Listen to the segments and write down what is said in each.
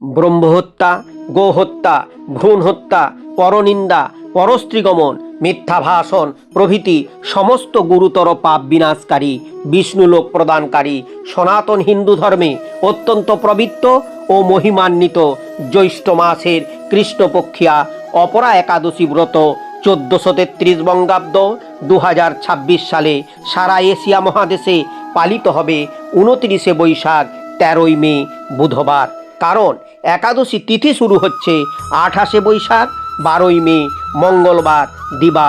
ব্রহ্মহত্যা, গোহত্যা, ভ্রূণ হত্যা, পরনিন্দা, পরস্ত্রীগমন, মিথ্যা ভাষণ প্রভৃতি সমস্ত গুরুতর পাপ বিনাশকারী, বিষ্ণুলোক প্রদানকারী, সনাতন হিন্দু ধর্মে অত্যন্ত পবিত্র ও মহিমান্বিত জ্যৈষ্ঠ মাসের কৃষ্ণপক্ষিয়া অপরা একাদশী ব্রত 1433 বঙ্গাব্দ 2026 সালে সারা এশিয়া মহাদেশে পালিত হবে 29 বৈশাখ 13 মে বুধবার। কারণ একাদশী তিথি শুরু হচ্ছে 28 বৈশাখ 12 মে মঙ্গলবার দিবা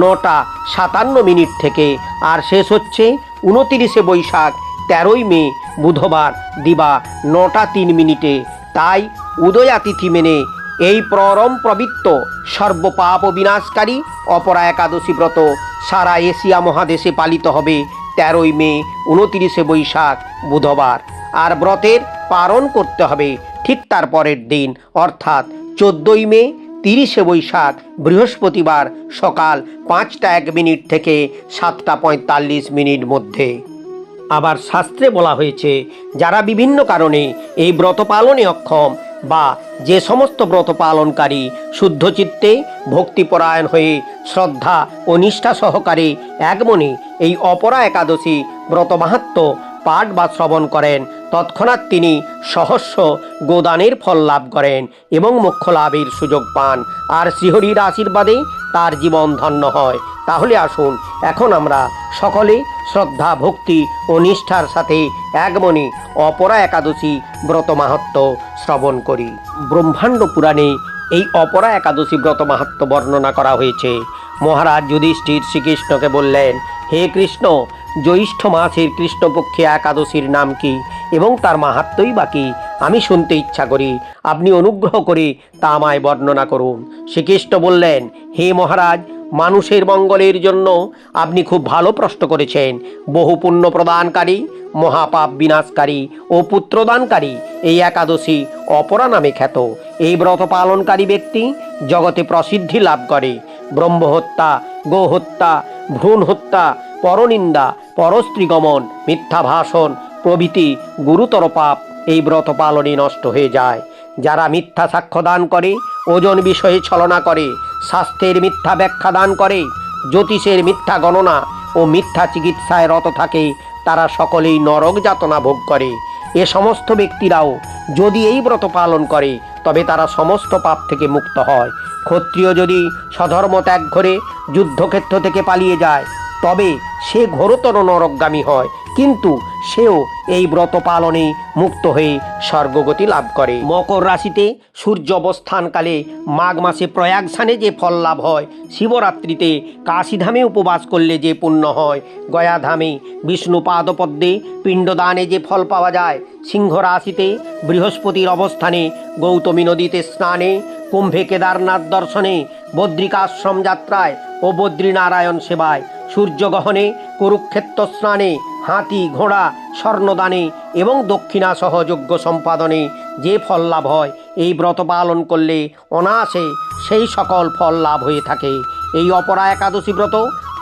9টা 57 থেকে, আর শেষ হচ্ছে 29 বৈশাখ 13 মে বুধবার দিবা 9টা 3 তাই উদয়া তিথি মেনে এই পরম পবিত্র সর্বপাপ বিনাশকারী অপরা একাদশী ব্রত সারা এশিয়া মহাদেশে পালিত হবে 13 মে 29 বৈশাখ বুধবার। আর ব্রতের পালন করতে হবে ঠিক তার পরের দিন অর্থাৎ 14 মে 30 বৈশাখ বৃহস্পতিবার সকাল 5টা 1 থেকে 7টা 45 মধ্যে। আবার শাস্ত্রে বলা হয়েছে যারা বিভিন্ন কারণে এই ব্রত পালনে অক্ষম বা যে সমস্ত ব্রত পালনকারী শুদ্ধ চিত্তে ভক্তিপরায়ণ হয়ে শ্রদ্ধা ও নিষ্ঠা সহকারে একমনে এই অপরা একাদশী ব্রত মাহাত্ম্য পাঠ বা শ্রবণ করেন, তৎক্ষণাৎ তিনি সহস্র গোদানের ফল লাভ করেন এবং মোক্ষ লাভের সুযোগ পান, আর শ্রীহরির আশীর্বাদে তার জীবন ধন্য হয়। তাহলে আসুন এখন আমরা সকলে শ্রদ্ধা ভক্তি ও নিষ্ঠার সাথে একমনে অপরা একাদশী ব্রত মাহাত্ম্য শ্রবণ করি। ব্রহ্মাণ্ড পুরাণে এই অপরা একাদশী ব্রত মাহাত্ম্য বর্ণনা করা হয়েছে। মহারাজ যুধিষ্ঠির শ্রীকৃষ্ণকে বললেন, হে কৃষ্ণ, জ্যৈষ্ঠ মাসের কৃষ্ণপক্ষে একাদশীর নাম কি এবং তার মাহাত্ম্যই বা কি? আমি শুনতে ইচ্ছা করি, আপনি অনুগ্রহ করে তা আমায় বর্ণনা করুন। শ্রীকৃষ্ণ বললেন, হে মহারাজ, মানুষের মঙ্গলের জন্য আপনি খুব ভালো প্রশ্ন করেছেন। বহু পুণ্য প্রদানকারী, মহাপাপ বিনাশকারী ও পুত্রদানকারী এই একাদশী অপরা নামে খ্যাত। এই ব্রত পালনকারী ব্যক্তি জগতে প্রসিদ্ধি লাভ করে। ব্রহ্মহত্যা, গোহত্যা, ভ্রূণ হত্যা, পরনিন্দা, পরস্ত্রীগমন, মিথ্যা ভাষণ প্রভৃতি গুরুতর পাপ এই ব্রত পালনে নষ্ট হয়ে যায়। যারা মিথ্যা সাক্ষ্য দান করে, ওজন বিষয়ে ছলনা করে, স্বাস্থ্যের মিথ্যা ব্যাখ্যা দান করে, জ্যোতিষের মিথ্যা গণনা ও মিথ্যা চিকিৎসায় রত থাকে, তারা সকলেই নরক যাতনা ভোগ করে। এ সমস্ত ব্যক্তিরাও যদি এই ব্রত পালন করে তবে তারা সমস্ত পাপ থেকে মুক্ত হয়। ক্ষত্রিয় যদি স্বধর্ম ত্যাগ করে যুদ্ধক্ষেত্র থেকে পালিয়ে যায় তবে সে ঘোরতর নরকগামী হয়, কিন্তু সেও এই ব্রত পালনে মুক্ত হয়ে স্বর্গগতি লাভ করে। মকর রাশিতে সূর্য অবস্থানকালে মাঘ মাসে প্রয়াগস্থানে যে ফল লাভ হয়, শিবরাত্রিতে কাশীধামে উপবাস করলে যে পুণ্য হয়, গয়াধামে বিষ্ণু পাদপদ্মে পিণ্ডদানে যে ফল পাওয়া যায়, সিংহ রাশিতে বৃহস্পতির অবস্থানে গৌতমী নদীতে স্নানে, কুম্ভে কেদারনাথ দর্শনে, বদ্রিকাশ্রম যাত্রায় ও বদ্রীনারায়ণ সেবায়, সূর্যগ্রহণে, কুরুক্ষেত্র স্নানে, হাতি ঘোড়া স্বর্ণদানে এবং দক্ষিণা সহযোগ্য সম্পাদনে যে ফল লাভ হয়, এই ব্রত পালন করলে অনায়াসে সেই সকল ফল লাভ হয়ে থাকে। এই অপরা একাদশী ব্রত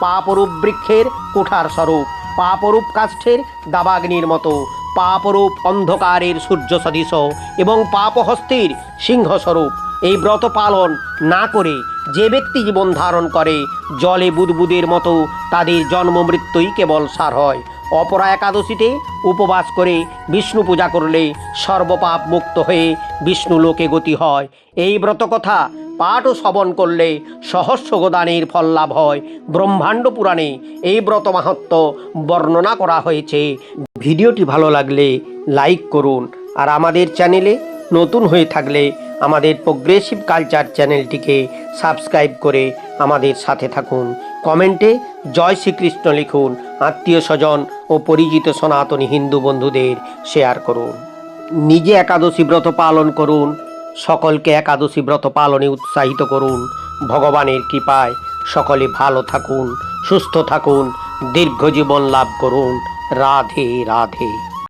পাপরূপ বৃক্ষের কুঠার স্বরূপ, পাপরূপ কাষ্ঠের দাবাগ্নির মতো, পাপরূপ অন্ধকারের সূর্য সদৃশ এবং পাপহস্তির সিংহস্বরূপ। এই ব্রত পালন না করে যে ব্যক্তি জীবন ধারণ করে, জলে বুদবুদের মতো তাদের জন্ম মৃত্যুই কেবল সার হয়। অপরা একাদশীতে উপবাস করে বিষ্ণু পূজা করলে সর্বপাপ মুক্ত হয়ে বিষ্ণু লোকে গতি হয়। এই ব্রত কথা পাঠ ও শ্রবণ করলে সহস্র গোদানের ফল লাভ হয়। ব্রহ্মাণ্ড পুরাণে এই ব্রত মাহাত্ম্য বর্ণনা করা হয়েছে। ভিডিওটি ভালো লাগলে লাইক করুন, আর আমাদের চ্যানেলে নতুন হয়ে থাকলে আমাদের প্রোগ্রেসিভ কালচার চ্যানেলটিকে সাবস্ক্রাইব করে আমাদের সাথে থাকুন। কমেন্টে জয় শ্রীকৃষ্ণ লিখুন, আত্মীয় স্বজন ও পরিচিত সনাতনী হিন্দু বন্ধুদের শেয়ার করুন। নিজে একাদশী ব্রত পালন করুন, সকলকে একাদশী ব্রত পালনে উৎসাহিত করুন। ভগবানের কৃপায় সকলে ভালো থাকুন, সুস্থ থাকুন, দীর্ঘ জীবন লাভ করুন। রাধে রাধে।